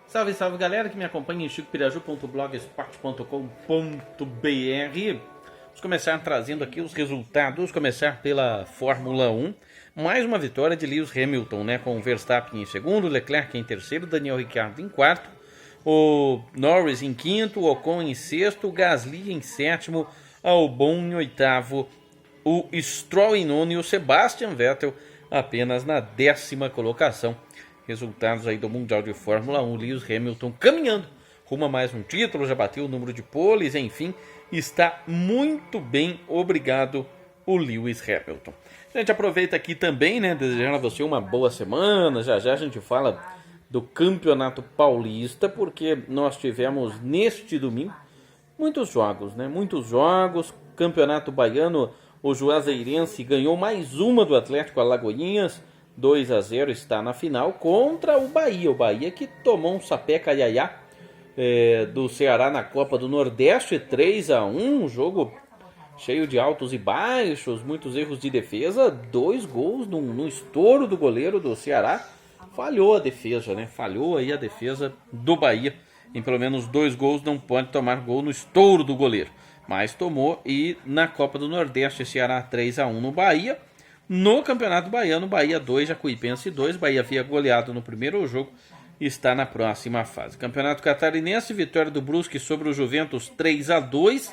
Salve, salve galera que me acompanha em chicopiraju.blogspot.com.br. Vamos começar trazendo aqui os resultados, começar pela Fórmula 1. Mais uma vitória de Lewis Hamilton, né? Com o Verstappen em segundo, Leclerc em terceiro, Daniel Ricciardo em quarto, o Norris em quinto, o Ocon em sexto, o Gasly em sétimo, Albon em oitavo, o Stroll em nono e o Sebastian Vettel apenas na 10ª colocação. Resultados aí do Mundial de Fórmula 1, Lewis Hamilton caminhando rumo a mais um título, já bateu o número de poles, enfim, está muito bem, obrigado o Lewis Hamilton. A gente aproveita aqui também, né, desejando a você uma boa semana, já a gente fala do Campeonato Paulista, porque nós tivemos neste domingo muitos jogos, né, Campeonato Baiano, o Juazeirense ganhou mais uma do Atlético Alagoinhas, 2-0, está na final contra o Bahia que tomou um sapé caiaiá do Ceará na Copa do Nordeste, 3-1, um jogo cheio de altos e baixos, muitos erros de defesa, 2 gols no estouro do goleiro do Ceará, falhou a defesa, né? Falhou aí a defesa do Bahia, em pelo menos 2 gols não pode tomar gol no estouro do goleiro, mas tomou. E na Copa do Nordeste, Ceará 3-1 no Bahia. No Campeonato Baiano, Bahia 2, Jacuipense 2. Bahia havia goleado no primeiro jogo e está na próxima fase. Campeonato Catarinense, vitória do Brusque sobre o Juventus 3-2.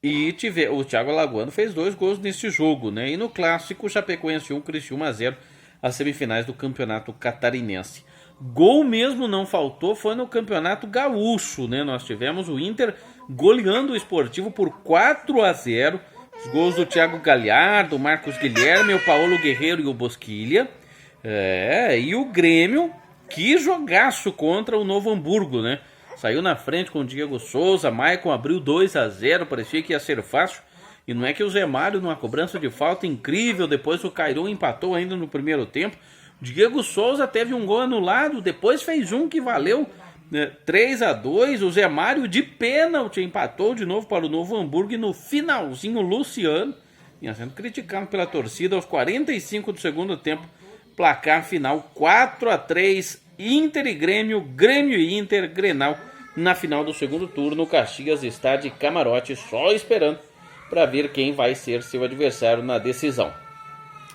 E o Thiago Alagoano fez 2 gols nesse jogo, né? E no Clássico, Chapecoense 1, Criciúma 0, as semifinais do Campeonato Catarinense. Gol mesmo não faltou, foi no Campeonato Gaúcho, né? Nós tivemos o Inter goleando o Sportivo por 4-0. Os gols do Thiago Galhardo, Marcos Guilherme, o Paulo Guerreiro e o Bosquilha. E o Grêmio, que jogaço contra o Novo Hamburgo, né? Saiu na frente com o Diego Souza, Maicon abriu 2-0, parecia que ia ser fácil. E não é que o Zé Mário, numa cobrança de falta incrível, depois o Cairu empatou ainda no primeiro tempo. Diego Souza teve um gol anulado, depois fez um que valeu 3-2, o Zé Mário de pênalti empatou de novo para o Novo Hamburgo e no finalzinho o Luciano, vinha sendo criticado pela torcida, aos 45 do segundo tempo, placar final 4-3, Inter e Grêmio, Grêmio e Inter, Grenal, na final do segundo turno. O Caxias está de camarote só esperando para ver quem vai ser seu adversário na decisão.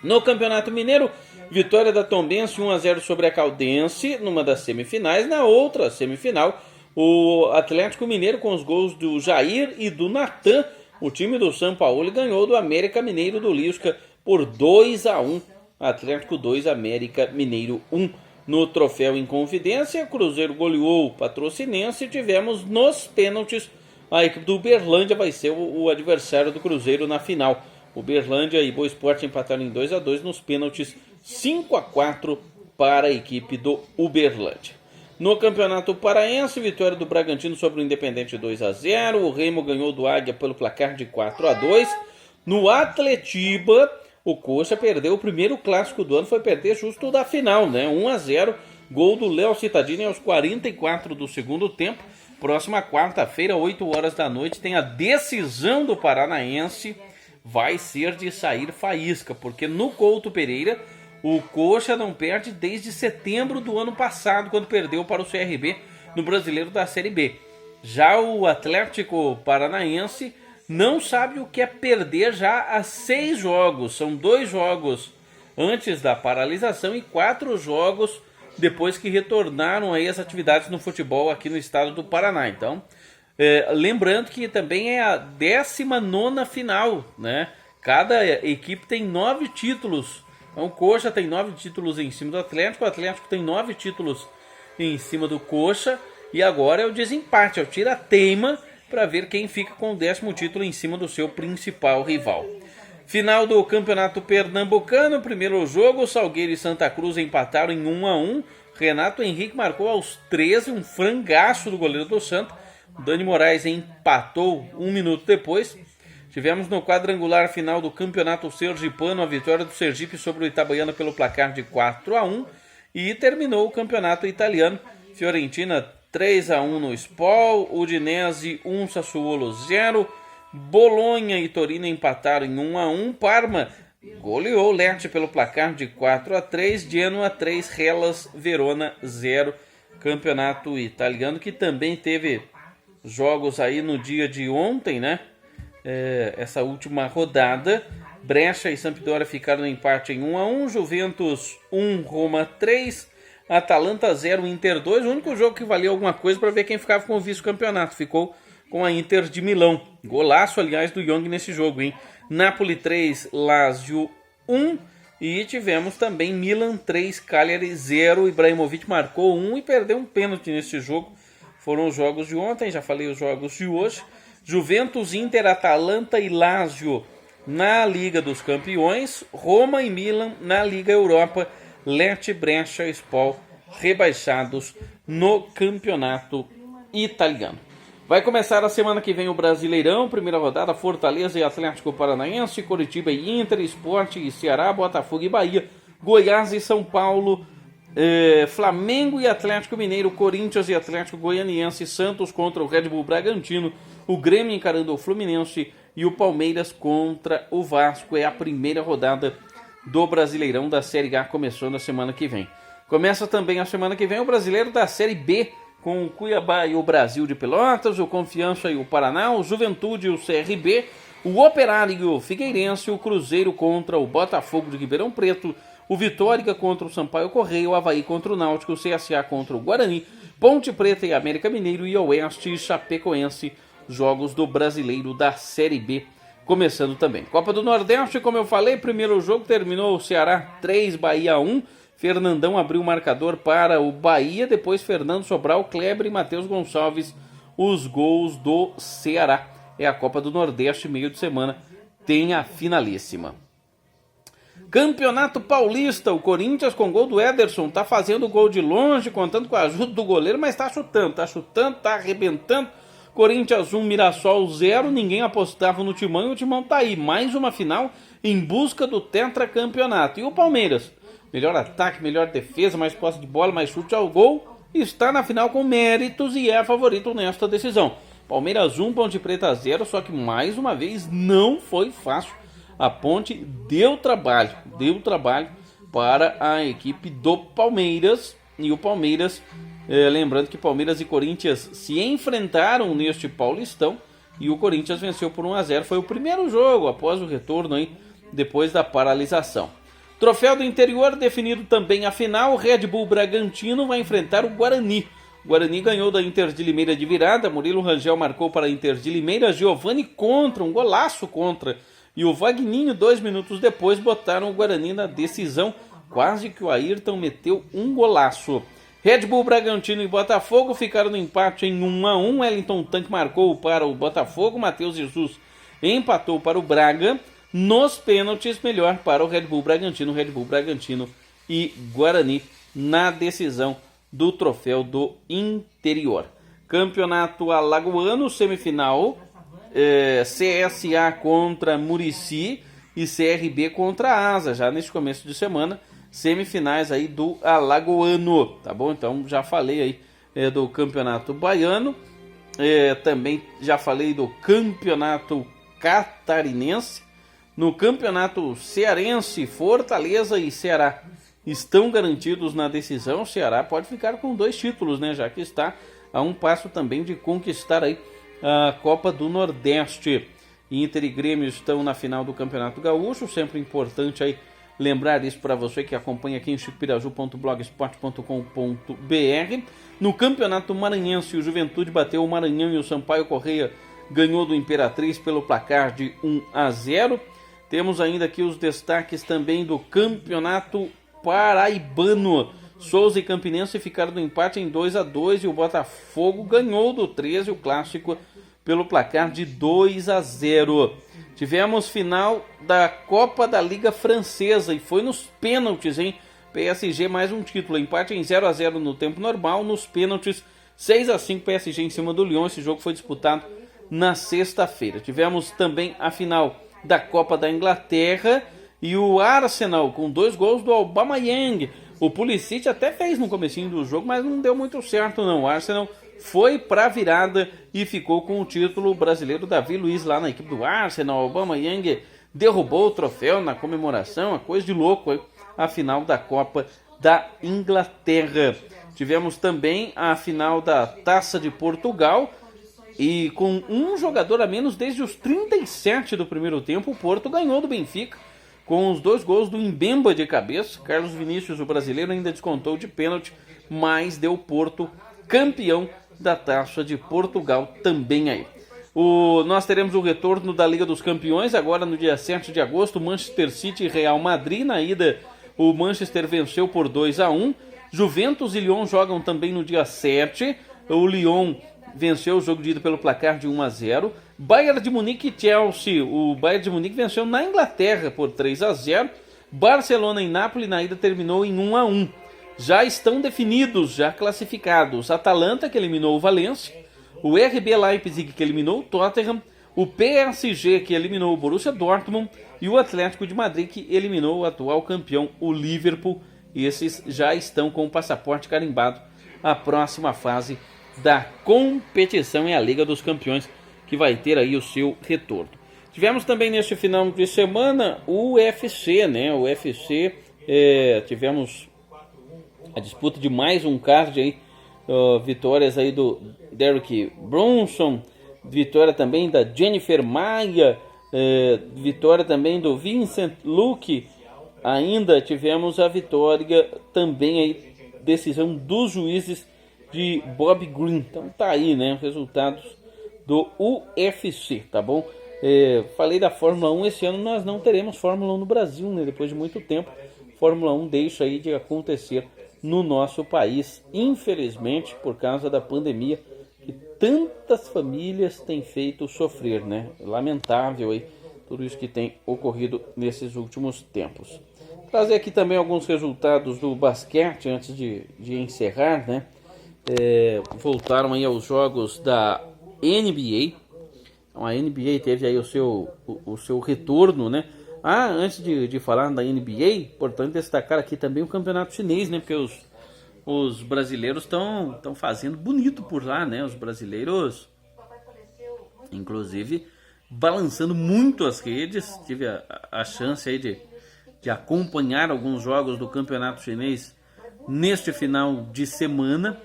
No Campeonato Mineiro, vitória da Tombense 1-0 sobre a Caldense numa das semifinais. Na outra semifinal, o Atlético Mineiro com os gols do Jair e do Natan. O time do São Paulo ganhou do América Mineiro do Lisca por 2-1. Atlético 2, América Mineiro 1. No Troféu Inconfidência, Cruzeiro goleou o Patrocinense e tivemos nos pênaltis. A equipe do Uberlândia vai ser o adversário do Cruzeiro na final. Uberlândia e Boa Esporte empataram em 2-2 nos pênaltis, 5-4 para a equipe do Uberlândia. No Campeonato Paraense, vitória do Bragantino sobre o Independente 2-0. O Remo ganhou do Águia pelo placar de 4-2. No Atletiba, o Coxa perdeu o primeiro clássico do ano, foi perder justo da final, né? 1-0, gol do Léo Cittadini aos 44 do segundo tempo. Próxima quarta-feira, 8 horas da noite, tem a decisão do Paranaense. Vai ser de sair faísca, porque no Couto Pereira o Coxa não perde desde setembro do ano passado, quando perdeu para o CRB no Brasileiro da Série B. Já o Atlético Paranaense não sabe o que é perder já há 6 jogos. São 2 jogos antes da paralisação e 4 jogos depois que retornaram aí as atividades no futebol aqui no estado do Paraná. Então, lembrando que também é a 19ª final, né? Cada equipe tem 9 títulos. Então o Coxa tem 9 títulos em cima do Atlético, o Atlético tem 9 títulos em cima do Coxa, e agora é o desempate, é o tira-teima para ver quem fica com o 10º título em cima do seu principal rival. Final do Campeonato Pernambucano, primeiro jogo, Salgueiro e Santa Cruz empataram em 1-1. Renato Henrique marcou aos 13, um frangaço do goleiro do Santa. Dani Moraes empatou 1 minuto depois. Tivemos no quadrangular final do Campeonato Sergipano a vitória do Sergipe sobre o Itabaiana pelo placar de 4-1. E terminou o Campeonato Italiano. Fiorentina 3-1 no Spal, Udinese 1, Sassuolo 0. Bolonha e Torino empataram em 1-1. Parma goleou Lecce pelo placar de 4-3. Genoa 3, Hellas Verona 0. campeonato italiano, que também teve jogos aí no dia de ontem, né? Essa última rodada. Brescia e Sampdoria ficaram no empate em 1-1, Juventus 1, Roma 3, Atalanta 0, Inter 2. O único jogo que valia alguma coisa para ver quem ficava com o vice-campeonato. Ficou com a Inter de Milão. Golaço, aliás, do Young nesse jogo, hein? Napoli 3, Lazio 1. E tivemos também Milan 3, Cagliari 0. Ibrahimovic marcou 1 e perdeu um pênalti nesse jogo. Foram os jogos de ontem, já falei os jogos de hoje. Juventus, Inter, Atalanta e Lazio na Liga dos Campeões. Roma e Milan na Liga Europa. Lecce, Brescia e Spal rebaixados no campeonato italiano. Vai começar a semana que vem o Brasileirão, primeira rodada, Fortaleza e Atlético Paranaense, Coritiba e Inter, Sport e Ceará, Botafogo e Bahia, Goiás e São Paulo, Flamengo e Atlético Mineiro, Corinthians e Atlético Goianiense, Santos contra o Red Bull Bragantino, o Grêmio encarando o Fluminense e o Palmeiras contra o Vasco. É a primeira rodada do Brasileirão da Série A, começou na semana que vem. Começa também a semana que vem o Brasileiro da Série B, com o Cuiabá e o Brasil de Pelotas, o Confiança e o Paraná, o Juventude e o CRB, o Operário e o Figueirense, o Cruzeiro contra o Botafogo de Ribeirão Preto, o Vitória contra o Sampaio Correia, o Avaí contra o Náutico, o CSA contra o Guarani, Ponte Preta e América Mineiro e Oeste e Chapecoense, jogos do Brasileiro da Série B, começando também. Copa do Nordeste, como eu falei, primeiro jogo terminou o Ceará 3, Bahia 1, Fernandão abriu o marcador para o Bahia, depois Fernando Sobral, Kleber e Matheus Gonçalves, os gols do Ceará. É a Copa do Nordeste, meio de semana, tem a finalíssima. Campeonato Paulista, o Corinthians com gol do Ederson, tá fazendo gol de longe, contando com a ajuda do goleiro, mas tá chutando, tá arrebentando. Corinthians 1, Mirassol 0, ninguém apostava no Timão e o Timão tá aí, mais uma final em busca do tetracampeonato. E o Palmeiras, melhor ataque, melhor defesa, mais posse de bola, mais chute ao gol, está na final com méritos e é favorito nesta decisão. Palmeiras 1, Ponte Preta 0, só que mais uma vez não foi fácil. A Ponte deu trabalho para a equipe do Palmeiras. E o Palmeiras, lembrando que Palmeiras e Corinthians se enfrentaram neste Paulistão e o Corinthians venceu por 1-0. Foi o primeiro jogo após o retorno aí, depois da paralisação. Troféu do Interior definido também a final. Red Bull Bragantino vai enfrentar o Guarani. O Guarani ganhou da Inter de Limeira de virada. Murilo Rangel marcou para a Inter de Limeira. Giovani contra, um golaço contra. E o Vagninho, 2 minutos depois, botaram o Guarani na decisão. Quase que o Ayrton meteu um golaço. Red Bull Bragantino e Botafogo ficaram no empate em 1-1. Wellington Tanque marcou para o Botafogo. Matheus Jesus empatou para o Braga. Nos pênaltis, melhor para o Red Bull Bragantino e Guarani na decisão do Troféu do Interior. Campeonato Alagoano, semifinal, CSA contra Murici e CRB contra Asa, já neste começo de semana, semifinais aí do Alagoano, tá bom? Então já falei aí do Campeonato Baiano, também já falei do Campeonato Catarinense. No Campeonato Cearense, Fortaleza e Ceará estão garantidos na decisão. O Ceará pode ficar com 2 títulos, né? Já que está a um passo também de conquistar aí a Copa do Nordeste. Inter e Grêmio estão na final do Campeonato Gaúcho. Sempre importante aí lembrar isso para você que acompanha aqui em chicopirazu.blogspot.com.br. No Campeonato Maranhense, o Juventude bateu o Maranhão e o Sampaio Correia ganhou do Imperatriz pelo placar de 1-0. Temos ainda aqui os destaques também do Campeonato Paraibano. Souza e Campinense ficaram no empate em 2-2 e o Botafogo ganhou do 13, o clássico, pelo placar de 2-0. Tivemos final da Copa da Liga Francesa e foi nos pênaltis, hein? PSG mais um título, empate em 0-0 no tempo normal, nos pênaltis 6-5 PSG em cima do Lyon. Esse jogo foi disputado na sexta-feira. Tivemos também a final da Copa da Inglaterra e o Arsenal com 2 gols do Aubameyang. O Pulisic até fez no comecinho do jogo, mas não deu muito certo não. O Arsenal foi para virada e ficou com o título. Brasileiro Davi Luiz lá na equipe do Arsenal. O Aubameyang derrubou o troféu na comemoração, uma coisa de louco, a final da Copa da Inglaterra. Tivemos também a final da Taça de Portugal e com um jogador a menos desde os 37 do primeiro tempo, o Porto ganhou do Benfica com os 2 gols do Mbemba de cabeça. Carlos Vinícius, o brasileiro, ainda descontou de pênalti, mas deu Porto campeão da Taça de Portugal também aí. Nós teremos o retorno da Liga dos Campeões agora no dia 7 de agosto, Manchester City e Real Madrid. Na ida, o Manchester venceu por 2-1. Juventus e Lyon jogam também no dia 7. O Lyon venceu o jogo de ida pelo placar de 1-0. Bayern de Munique e Chelsea. O Bayern de Munique venceu na Inglaterra por 3-0. Barcelona e Napoli na ida terminou em 1-1. Já estão definidos, já classificados. Atalanta, que eliminou o Valência. O RB Leipzig, que eliminou o Tottenham. O PSG, que eliminou o Borussia Dortmund. E o Atlético de Madrid, que eliminou o atual campeão, o Liverpool. E esses já estão com o passaporte carimbado. A próxima fase da competição é a Liga dos Campeões, que vai ter aí o seu retorno. Tivemos também neste final de semana o UFC, né? O UFC, tivemos a disputa de mais um card aí, vitórias aí do Derek Brunson, vitória também da Jennifer Maia, vitória também do Vincent Luque. Ainda tivemos a vitória também aí, decisão dos juízes de Bob Green. Então tá aí, né, resultados do UFC, tá bom? Falei da Fórmula 1, esse ano nós não teremos Fórmula 1 no Brasil, né? Depois de muito tempo, Fórmula 1 deixa aí de acontecer no nosso país, infelizmente, por causa da pandemia, que tantas famílias têm feito sofrer, né? Lamentável aí tudo isso que tem ocorrido nesses últimos tempos. Trazer aqui também alguns resultados do basquete antes de encerrar, né? Voltaram aí aos jogos da NBA. Então, a NBA teve aí o seu retorno, né? Antes de falar da NBA, importante destacar aqui também o campeonato chinês, né? Porque os brasileiros estão fazendo bonito por lá, né? Os brasileiros, inclusive, balançando muito as redes. Tive a chance aí de acompanhar alguns jogos do campeonato chinês neste final de semana.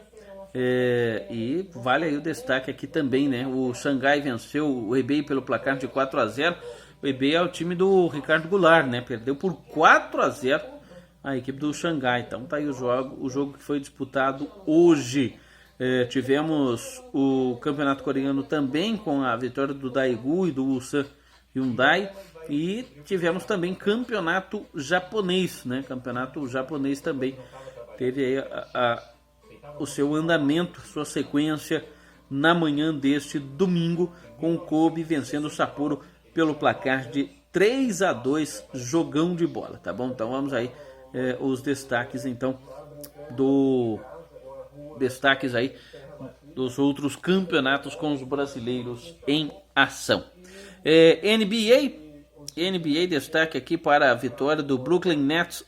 E vale aí o destaque aqui também, né? O Xangai venceu o Hebei pelo placar de 4-0. O Hebei é o time do Ricardo Goulart, né? Perdeu por 4-0 a equipe do Xangai. Então tá aí o jogo que foi disputado hoje. Tivemos o campeonato coreano também com a vitória do Daegu e do Ulsan Hyundai. E tivemos também campeonato japonês, né? Campeonato japonês também teve aí o seu andamento, sua sequência na manhã deste domingo, com o Kobe vencendo o Sapporo pelo placar de 3-2, jogão de bola, tá bom? Então vamos aí os destaques então aí dos outros campeonatos com os brasileiros em ação. NBA, destaque aqui para a vitória do Brooklyn Nets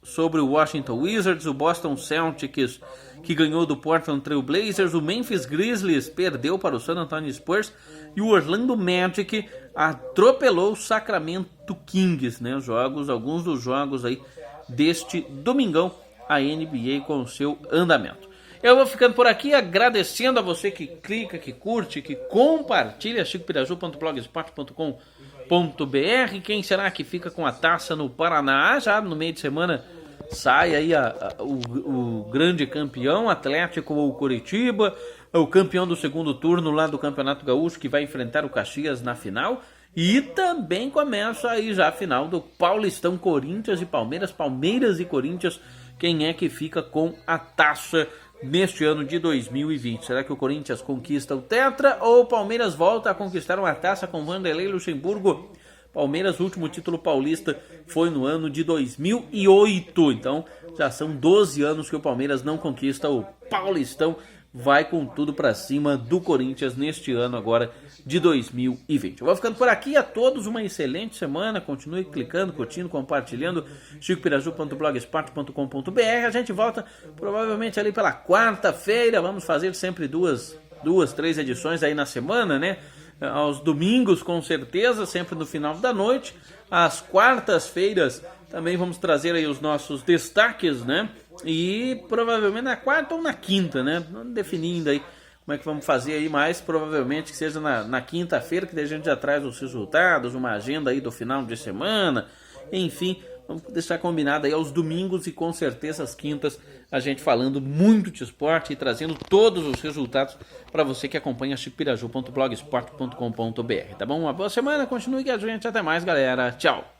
sobre o Washington Wizards, o Boston Celtics, que ganhou do Portland Trail Blazers, o Memphis Grizzlies perdeu para o San Antonio Spurs e o Orlando Magic atropelou o Sacramento Kings, né? Alguns dos jogos aí deste domingão, a NBA com o seu andamento. Eu vou ficando por aqui, agradecendo a você que clica, que curte, que compartilha, chicopiraju.blogspot.com.br. Quem será que fica com a taça no Paraná? Já no meio de semana sai aí o grande campeão, Atlético ou Coritiba, o campeão do segundo turno lá do Campeonato Gaúcho, que vai enfrentar o Caxias na final. E também começa aí já a final do Paulistão, Corinthians e Palmeiras, Palmeiras e Corinthians. Quem é que fica com a taça neste ano de 2020? Será que o Corinthians conquista o Tetra ou o Palmeiras volta a conquistar uma taça com Vanderlei Luxemburgo? Palmeiras, o último título paulista foi no ano de 2008. Então já são 12 anos que o Palmeiras não conquista o Paulistão. Vai com tudo para cima do Corinthians neste ano agora de 2020. Eu vou ficando por aqui, a todos uma excelente semana. Continue clicando, curtindo, compartilhando. chicopiraju.blogspot.com.br. A gente volta provavelmente ali pela quarta-feira. Vamos fazer sempre duas, 3 edições aí na semana, né? Aos domingos, com certeza, sempre no final da noite. Às quartas-feiras Também vamos trazer aí os nossos destaques, né? E provavelmente na quarta ou na quinta, né? Definindo aí como é que vamos fazer aí, mas provavelmente que seja na quinta-feira, que daí a gente já traz os resultados, uma agenda aí do final de semana, enfim, vamos deixar combinado aí aos domingos e com certeza às quintas a gente falando muito de esporte e trazendo todos os resultados para você que acompanha chipiraju.blogsport.com.br, tá bom? Uma boa semana, continue com a gente, até mais galera, tchau!